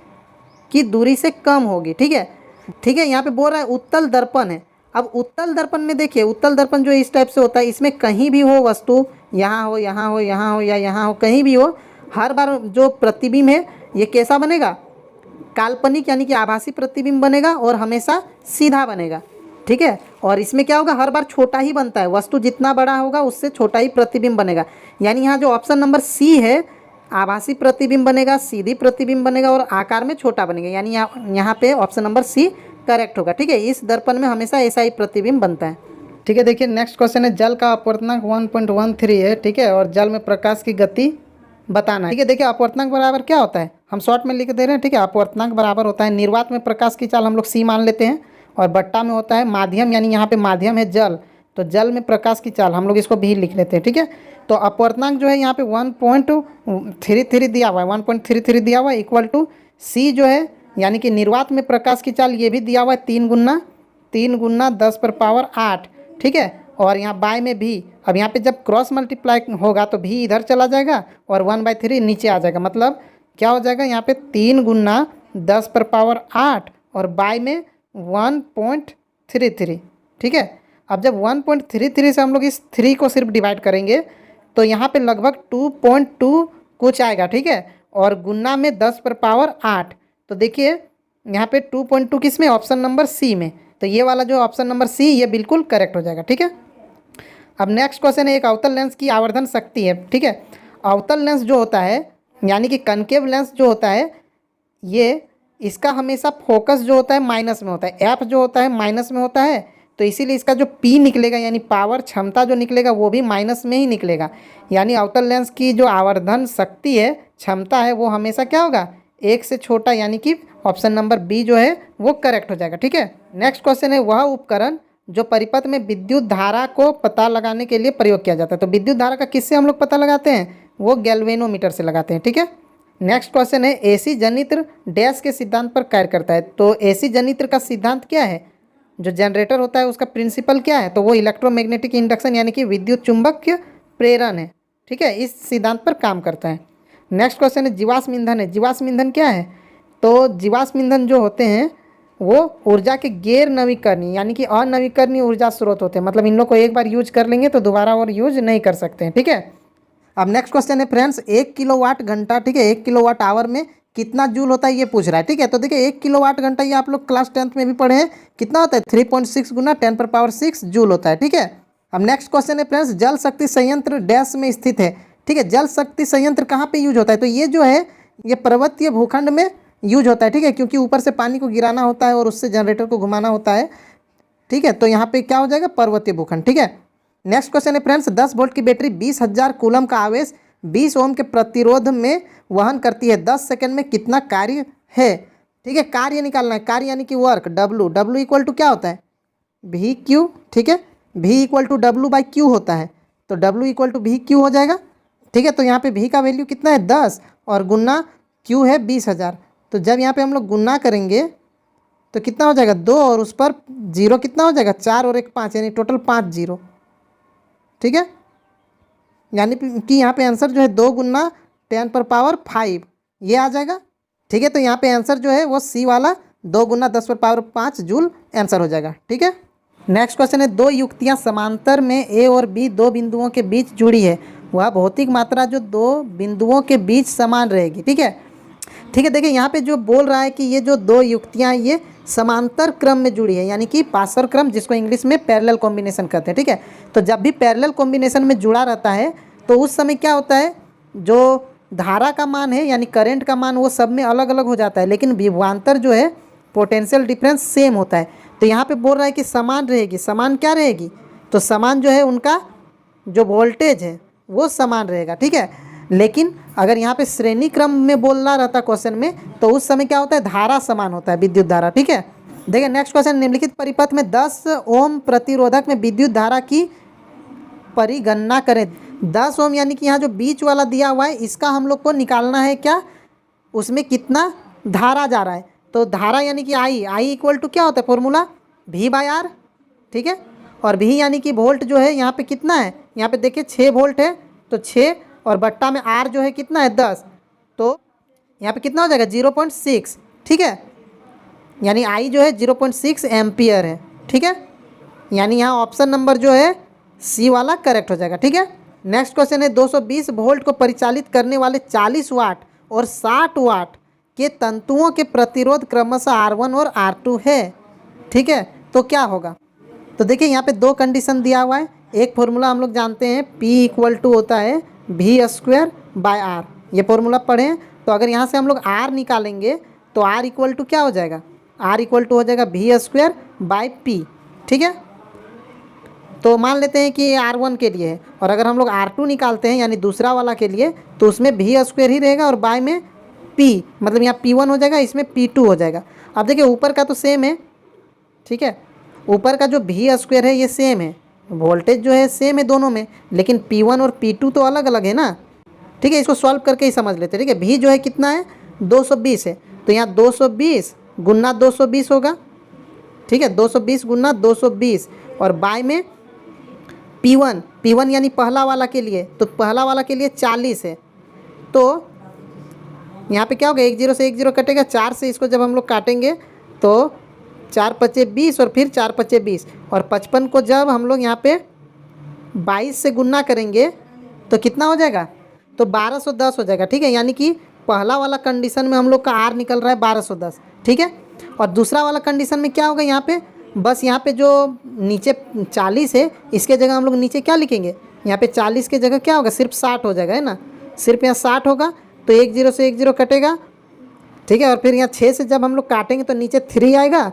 A: की दूरी से कम होगी, ठीक है, ठीक है। यहाँ पे बोल रहा है उत्तल दर्पण है। अब उत्तल दर्पण में देखिए, उत्तल दर्पण जो इस टाइप से होता है, इसमें कहीं भी हो वस्तु, यहाँ हो, यहाँ हो, यहाँ हो, या यहाँ हो, कहीं भी हो, हर बार जो प्रतिबिंब है ये कैसा बनेगा? काल्पनिक यानी कि आभासी प्रतिबिंब बनेगा, और हमेशा सीधा बनेगा, ठीक है। और इसमें क्या होगा? हर बार छोटा ही बनता है, वस्तु जितना बड़ा होगा उससे छोटा ही प्रतिबिंब बनेगा, यानी यहाँ जो ऑप्शन नंबर सी है आभासी प्रतिबिंब बनेगा, सीधी प्रतिबिंब बनेगा, और आकार में छोटा बनेगा, यानी यहाँ पे ऑप्शन नंबर सी करेक्ट होगा, ठीक है। इस दर्पण में हमेशा ऐसा ही प्रतिबिंब बनता है, ठीक है। देखिए नेक्स्ट क्वेश्चन है जल का अपवर्तनांक 1.13 है, ठीक है, और जल में प्रकाश की गति बताना है। ठीक है, देखिए अपवर्तनांक बराबर क्या होता है, हम शॉर्ट में लिख दे रहे हैं। ठीक है, अपवर्तनांक बराबर होता है, निर्वात में प्रकाश की चाल हम लोग सी मान लेते हैं, और बट्टा में होता है माध्यम, यानी यहाँ पे माध्यम है जल, तो जल में प्रकाश की चाल हम लोग इसको भी लिख लेते हैं। ठीक है, तो अपवर्तनांक जो है यहाँ पे 1.33 दिया हुआ है, 1.33 दिया हुआ है, इक्वल टू सी जो है यानी कि निर्वात में प्रकाश की चाल ये भी दिया हुआ है 3 गुना 10⁸ 8। ठीक है, और यहाँ बाय में भी, अब यहाँ पे जब क्रॉस मल्टीप्लाई होगा तो भी इधर चला जाएगा और 1/3 नीचे आ जाएगा, मतलब क्या हो जाएगा यहाँ पे 3 गुना 10⁸ 8 और बाय में 1.33। ठीक है, अब जब 1.33 से हम लोग इस 3 को सिर्फ डिवाइड करेंगे तो यहाँ पे लगभग 2.2 कुछ आएगा। ठीक है, और गुना में 10⁸8, तो देखिए यहाँ पे 2.2 किस में, ऑप्शन नंबर सी में, तो ये वाला जो ऑप्शन नंबर सी ये बिल्कुल करेक्ट हो जाएगा। ठीक है, अब नेक्स्ट क्वेश्चन है, एक अवतल लेंस की आवर्धन शक्ति है। ठीक है, अवतल लेंस जो होता है यानी कि कनकेव लेंस जो होता है, ये इसका हमेशा फोकस जो होता है माइनस में होता है, एफ जो होता है माइनस में होता है, तो इसीलिए इसका जो पी निकलेगा यानी पावर क्षमता जो निकलेगा वो भी माइनस में ही निकलेगा। यानी अवतल लेंस की जो आवर्धन शक्ति है, क्षमता है, वो हमेशा क्या होगा, 1 से छोटा, यानी कि ऑप्शन नंबर बी जो है वो करेक्ट हो जाएगा। ठीक है, नेक्स्ट क्वेश्चन है, वह उपकरण जो परिपथ में विद्युत धारा को पता लगाने के लिए प्रयोग किया जाता है। तो विद्युत धारा का किससे हम लोग पता लगाते हैं, वो गैल्वेनोमीटर से लगाते हैं। ठीक है, नेक्स्ट क्वेश्चन है, एसी जनित्र डैश के सिद्धांत पर कार्य करता है। तो एसी जनित्र का सिद्धांत क्या है, जो जनरेटर होता है उसका प्रिंसिपल क्या है, तो वो इलेक्ट्रोमैग्नेटिक इंडक्शन यानी कि विद्युत चुंबकीय प्रेरण है। ठीक है, इस सिद्धांत पर काम करता है। नेक्स्ट क्वेश्चन है, जीवाश्म ईंधन है। जीवाश्म ईंधन क्या है, तो जीवाश्म ईंधन जो होते हैं वो ऊर्जा के गैर नवीकरणीय यानी कि अनवीकरणीय ऊर्जा स्रोत होते हैं, मतलब इन लोग को एक बार यूज कर लेंगे तो दोबारा और यूज नहीं कर सकते हैं। ठीक है, अब नेक्स्ट क्वेश्चन है फ्रेंड्स, 1 किलोवाट घंटा, ठीक है, 1 किलोवाट आवर में कितना जूल होता है ये पूछ रहा है। ठीक है, तो देखिए 1 किलोवाट घंटा ये आप लोग क्लास 10th में भी पढ़े हैं, कितना होता है 3.6 गुना 10⁻6 जूल होता है। ठीक है, अब नेक्स्ट क्वेश्चन है फ्रेंड्स, जल शक्ति संयंत्र डैश में स्थित है। ठीक है, जल शक्ति संयंत्र कहाँ पे यूज होता है, तो ये जो है ये पर्वतीय भूखंड में यूज होता है। ठीक है, क्योंकि ऊपर से पानी को गिराना होता है और उससे जनरेटर को घुमाना होता है। ठीक है, तो यहाँ पे क्या हो जाएगा, पर्वतीय भूखंड। ठीक है, नेक्स्ट क्वेश्चन है फ्रेंड्स, 10 वोल्ट की बैटरी 20,000 कूलम का आवेश 20 ओम के प्रतिरोध में वहन करती है, 10 सेकंड में कितना कार्य है। ठीक है, कार्य निकालना है, कार्य यानी कि work, W, W equal to क्या होता है, वी क्यू। ठीक है, V equal to W by Q होता है, तो W equal to V Q हो जाएगा। ठीक है, तो यहाँ पे वी का वैल्यू कितना है 10 और गुना क्यू है 20,000, तो जब यहाँ पे हम लोग गुना करेंगे तो कितना हो जाएगा 2 और उस पर 0 कितना हो जाएगा 4 और 1 5, यानी टोटल 5 0। ठीक है, यानी कि यहाँ पे आंसर जो है 2 गुना 10⁻5 ये आ जाएगा। ठीक है, तो यहाँ पे आंसर जो है वो सी वाला 2 गुना 10⁻5 जूल आंसर हो जाएगा। ठीक है, नेक्स्ट क्वेश्चन है, 2 युक्तियाँ समांतर में ए और बी 2 बिंदुओं के बीच जुड़ी है, वह भौतिक मात्रा जो 2 बिंदुओं के बीच समान रहेगी। ठीक है, ठीक है, देखिए यहाँ पे जो बोल रहा है कि ये जो 2 युक्तियाँ ये समांतर क्रम में जुड़ी है, यानी कि पार्श्व क्रम, जिसको इंग्लिश में पैरेलल कॉम्बिनेशन कहते हैं। ठीक है, तो जब भी पैरेलल कॉम्बिनेशन में जुड़ा रहता है तो उस समय क्या होता है, जो धारा का मान है यानी करंट का मान वो सब में अलग अलग हो जाता है, लेकिन विभवांतर जो है पोटेंशियल डिफरेंस सेम होता है। तो यहाँ पे बोल रहा है कि समान रहेगी, समान क्या रहेगी, तो समान जो है उनका जो वोल्टेज है वो समान रहेगा। ठीक है, लेकिन अगर यहाँ पे श्रेणी क्रम में बोलना रहता क्वेश्चन में तो उस समय क्या होता है, धारा समान होता है, विद्युत धारा। ठीक है, देखिए नेक्स्ट क्वेश्चन, निम्नलिखित परिपथ में 10 ओम प्रतिरोधक में विद्युत धारा की परिगणना करें। 10 ओम यानी कि यहाँ जो बीच वाला दिया हुआ है इसका हम लोग को निकालना है क्या, उसमें कितना धारा जा रहा है, तो धारा यानी कि आई इक्वल टू क्या होता है फॉर्मूला, वी बाई आर। ठीक है, और वी यानी कि वोल्ट जो है यहाँ पे कितना है, यहाँ पे देखिए 6 वोल्ट है, तो 6 और बट्टा में आर जो है कितना है 10, तो यहाँ पे कितना हो जाएगा 0.6। ठीक है, यानी आई जो है 0.6 एम्पियर है। ठीक है, यानी यहाँ ऑप्शन नंबर जो है सी वाला करेक्ट हो जाएगा। ठीक है, नेक्स्ट क्वेश्चन है, 220 वोल्ट को परिचालित करने वाले 40 वाट और 60 वाट के तंतुओं के प्रतिरोध क्रमशः R1 और R2 है। ठीक है, तो क्या होगा, तो देखिए यहाँ पे 2 कंडीशन दिया हुआ है। एक फॉर्मूला हम लोग जानते हैं P इक्वल टू होता है V² बाय R, ये फॉर्मूला पढ़ें। तो अगर यहाँ से हम लोग R निकालेंगे तो R इक्वल टू क्या हो जाएगा, R इक्वल टू हो जाएगा V² बाय P। ठीक है, तो मान लेते हैं कि ये R1 के लिए है, और अगर हम लोग R2 निकालते हैं यानी दूसरा वाला के लिए, तो उसमें V स्क्वायर ही रहेगा और बाय में P, मतलब यहाँ P1 हो जाएगा, इसमें P2 हो जाएगा। अब देखिए ऊपर का तो सेम है, ठीक है, ऊपर का जो V स्क्वायर है ये सेम है, वोल्टेज जो है सेम है दोनों में, लेकिन P1 और P2 तो अलग अलग है ना, ठीक है। इसको सॉल्व करके ही समझ लेते हैं, ठीक है। V जो है कितना है 220 है, तो यहाँ 220 गुना 220 होगा, ठीक है, 220 गुना 220, और बाय में P1 यानी पहला वाला के लिए, तो पहला वाला के लिए 40 है, तो यहाँ पे क्या होगा 10 से 10 कटेगा, 4 से इसको जब हम लोग काटेंगे तो 4 पचे 20 और फिर 4 पचे 20, और 55 को जब हम लोग यहाँ पे 22 से गुना करेंगे तो कितना हो जाएगा, तो 1210 हो जाएगा, ठीक है। यानी कि पहला वाला कंडीशन में हम लोग का R निकल रहा है 1210, ठीक है। और दूसरा वाला कंडीशन में क्या होगा, यहाँ पे बस यहाँ पे जो नीचे 40 है इसके जगह हम लोग नीचे क्या लिखेंगे, यहाँ पे 40 के जगह क्या होगा, सिर्फ 60 हो जाएगा, है ना, सिर्फ यहाँ 60 होगा, तो 10 से 10 कटेगा, ठीक है। और फिर यहाँ 6 से जब हम लोग काटेंगे तो नीचे 3 आएगा,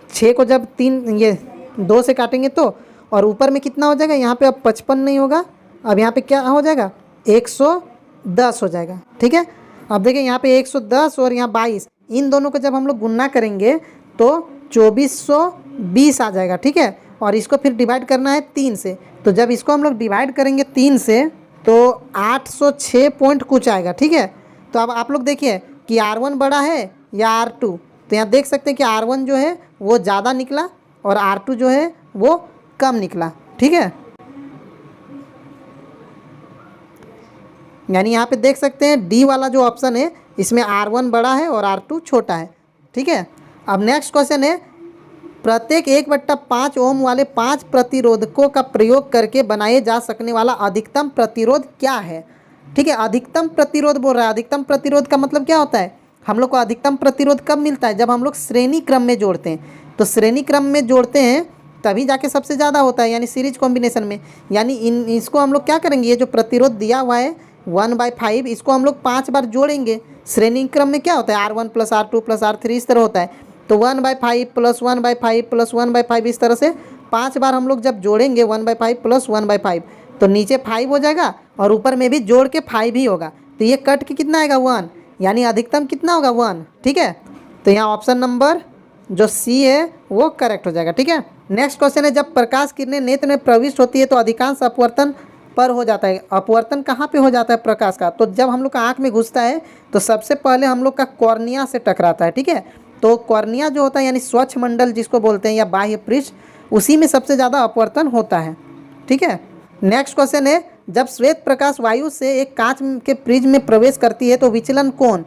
A: 6 को जब 3 ये 2 से काटेंगे तो, और ऊपर में कितना हो जाएगा, यहाँ पे अब 55 नहीं होगा, अब यहाँ पे क्या हो जाएगा 110 हो जाएगा, ठीक है। अब देखिए यहाँ पे 110 और यहाँ 22, इन दोनों को जब हम लोग गुना करेंगे तो 2420 आ जाएगा, ठीक है। और इसको फिर डिवाइड करना है 3 से, तो जब इसको हम लोग डिवाइड करेंगे 3 से तो 806 पॉइंट कुछ आएगा, ठीक है। तो अब आप लोग देखिए कि R1 बड़ा है या R2, तो यहाँ देख सकते हैं कि R1 जो है वो ज़्यादा निकला और R2 जो है वो कम निकला, ठीक है। यानी यहाँ पे देख सकते हैं D वाला जो ऑप्शन है इसमें R1 बड़ा है और R2 छोटा है, ठीक है। अब नेक्स्ट क्वेश्चन है, प्रत्येक 1/5 ओम वाले 5 प्रतिरोधकों का प्रयोग करके बनाए जा सकने वाला अधिकतम प्रतिरोध क्या है, ठीक है। अधिकतम प्रतिरोध बोल रहा है, अधिकतम प्रतिरोध का मतलब क्या होता है, हम लोग को अधिकतम प्रतिरोध कब मिलता है, जब हम लोग श्रेणी क्रम में जोड़ते हैं, तो श्रेणी क्रम में जोड़ते हैं तभी जाके सबसे ज़्यादा होता है, यानी सीरीज कॉम्बिनेशन में। यानी इसको हम लोग क्या करेंगे, ये जो प्रतिरोध दिया हुआ है 1/5, इसको हम लोग 5 बार जोड़ेंगे। श्रेणी क्रम में क्या होता है R1 + R2 + R3 इस तरह होता है, तो 1/5 + 1/5 + 1/5 इस तरह से 5 बार हम लोग जब जोड़ेंगे 1/5 + 1/5, तो नीचे 5 हो जाएगा और ऊपर में भी जोड़ के 5 ही होगा, तो ये कट के कितना आएगा 1, यानी अधिकतम कितना होगा 1, ठीक है। तो यहाँ ऑप्शन नंबर जो C है वो करेक्ट हो जाएगा, ठीक है। नेक्स्ट क्वेश्चन है, जब प्रकाश किरणें नेत्र में प्रविष्ट होती है तो अधिकांश अपवर्तन पर हो जाता है। अपवर्तन कहाँ पे हो जाता है प्रकाश का, तो जब हम लोग का आँख में घुसता है तो सबसे पहले हम लोग का कॉर्निया से टकराता है, ठीक है। तो कॉर्निया जो होता है यानी स्वच्छ मंडल जिसको बोलते हैं या बाह्य पृष्ठ, उसी में सबसे ज़्यादा अपवर्तन होता है, ठीक है। नेक्स्ट क्वेश्चन है, जब श्वेत प्रकाश वायु से एक कांच के प्रिज्म में प्रवेश करती है तो विचलन कोण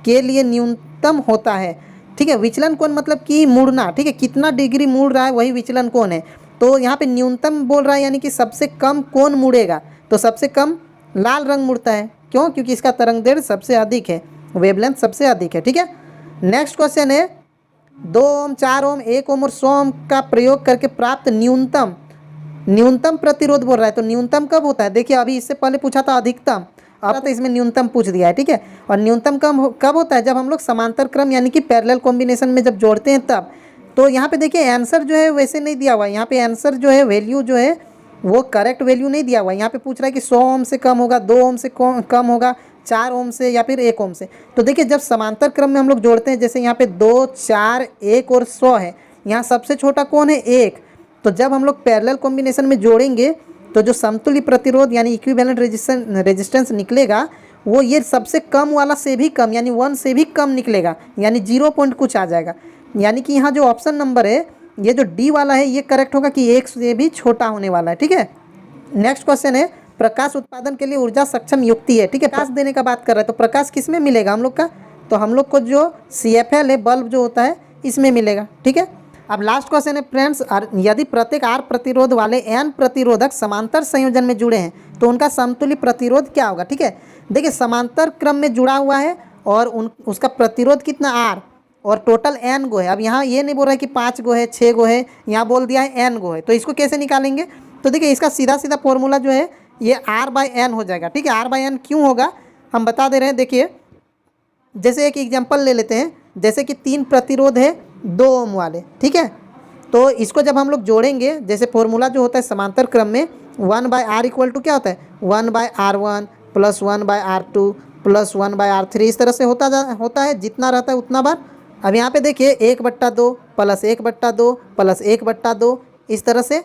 A: के लिए न्यूनतम होता है, ठीक है। विचलन कोण मतलब कि मुड़ना, ठीक है, कितना डिग्री मुड़ रहा है वही विचलन कोण है। तो यहाँ पे न्यूनतम बोल रहा है यानी कि सबसे कम कोण मुड़ेगा, तो सबसे कम लाल रंग मुड़ता है, क्यों, क्योंकि इसका तरंग दैर्ध्य सबसे अधिक है, वेवलेंथ सबसे अधिक है, ठीक है। नेक्स्ट क्वेश्चन है, 2 ओम 4 ओम 1 ओम और 100 ओम का प्रयोग करके प्राप्त न्यूनतम प्रतिरोध बोल रहा है, तो न्यूनतम कब होता है, देखिए अभी इससे पहले पूछा था अधिकतम, अब तो इसमें न्यूनतम पूछ दिया है, ठीक है। और न्यूनतम कब होता है, जब हम लोग समांतर क्रम यानी कि पैरेलल कॉम्बिनेशन में जब जोड़ते हैं तब। तो यहाँ पे देखिए आंसर जो है वैसे नहीं दिया हुआ है, यहाँ पे आंसर जो है वैल्यू जो है वो करेक्ट वैल्यू नहीं दिया हुआ है। यहाँ पे पूछ रहा है कि 100 ओम से कम होगा, 2 ओम से कम होगा, 4 ओम से या फिर 1 ओम से। तो देखिए जब समांतर क्रम में हम लोग जोड़ते हैं, जैसे यहाँ पे 2, 4, 1 और 100 है, यहाँ सबसे छोटा कौन है 1, तो जब हम लोग पैरेलल कॉम्बिनेशन में जोड़ेंगे तो जो समतुल्य प्रतिरोध यानी इक्विवेलेंट रेजिस्टेंस निकलेगा वो ये सबसे कम वाला से भी कम यानी 1 से भी कम निकलेगा, यानी 0 पॉइंट कुछ आ जाएगा। यानी कि यहाँ जो ऑप्शन नंबर है ये जो D वाला है ये करेक्ट होगा कि 1 से भी छोटा होने वाला है, ठीक है। नेक्स्ट क्वेश्चन है, प्रकाश उत्पादन के लिए ऊर्जा सक्षम युक्ति है, ठीक है। प्रकाश देने का बात कर रहा है, तो प्रकाश किस में मिलेगा हम लोग का, तो हम लोग को जो CFL है बल्ब जो होता है इसमें मिलेगा, ठीक है। अब लास्ट क्वेश्चन है फ्रेंड्स, यदि प्रत्येक R प्रतिरोध वाले N प्रतिरोधक समांतर संयोजन में जुड़े हैं तो उनका समतुल्य प्रतिरोध क्या होगा, ठीक है। देखिए समांतर क्रम में जुड़ा हुआ है और उसका प्रतिरोध कितना R और टोटल N गो है। अब यहाँ ये नहीं बोल रहा है कि 5 गो है, 6 गो है, यहाँ बोल दिया है N गो है, तो इसको कैसे निकालेंगे, तो देखिए इसका सीधा सीधा फॉर्मूला जो है ये R/N हो जाएगा, ठीक है। R/N क्यों होगा हम बता दे रहे हैं, देखिए जैसे एक एग्जांपल ले लेते हैं, जैसे कि 3 प्रतिरोध है 2 ओम वाले, ठीक है। तो इसको जब हम लोग जोड़ेंगे, जैसे फॉर्मूला जो होता है समांतर क्रम में 1/r इक्वल टू क्या होता है 1/r1 plus 1/r2 plus 1/r3, इस तरह से होता है, जितना रहता है उतना बार। अब यहाँ पे देखिए 1/2 प्लस 1/2 प्लस 1/2, इस तरह से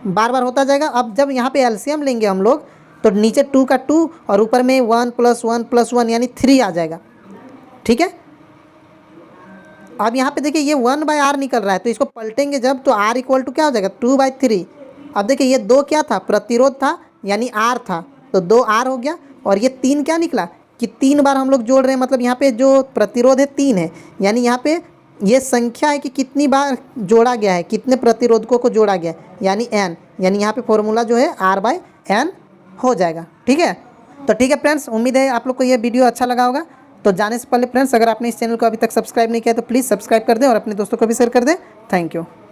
A: बार बार होता जाएगा। अब जब यहाँ पे एलसीएम लेंगे हम लोग तो नीचे 2 का 2 और ऊपर में 1 + 1 + 1 यानी 3 आ जाएगा। ठीक है, अब यहाँ पे देखिए ये 1/r निकल रहा है, तो इसको पलटेंगे जब तो r इक्वल टू क्या हो जाएगा 2/3। अब देखिए ये 2 क्या था, प्रतिरोध था यानी r था, तो 2r हो गया। और ये 3 क्या निकला कि 3 बार हम लोग जोड़ रहे हैं, मतलब यहाँ पे जो प्रतिरोध है 3 है, यानी यहाँ पे ये संख्या है कि कितनी बार जोड़ा गया है, कितने प्रतिरोधकों को जोड़ा गया है, यानी n, यानी यहाँ पे फॉर्मूला जो है r/n हो जाएगा। ठीक है, तो ठीक है फ्रेंड्स, उम्मीद है आप लोग को ये वीडियो अच्छा लगा होगा। तो जाने से पहले फ्रेंड्स, अगर आपने इस चैनल को अभी तक सब्सक्राइब नहीं किया तो प्लीज़ सब्सक्राइब कर दें और अपने दोस्तों को भी शेयर कर दें। Thank you.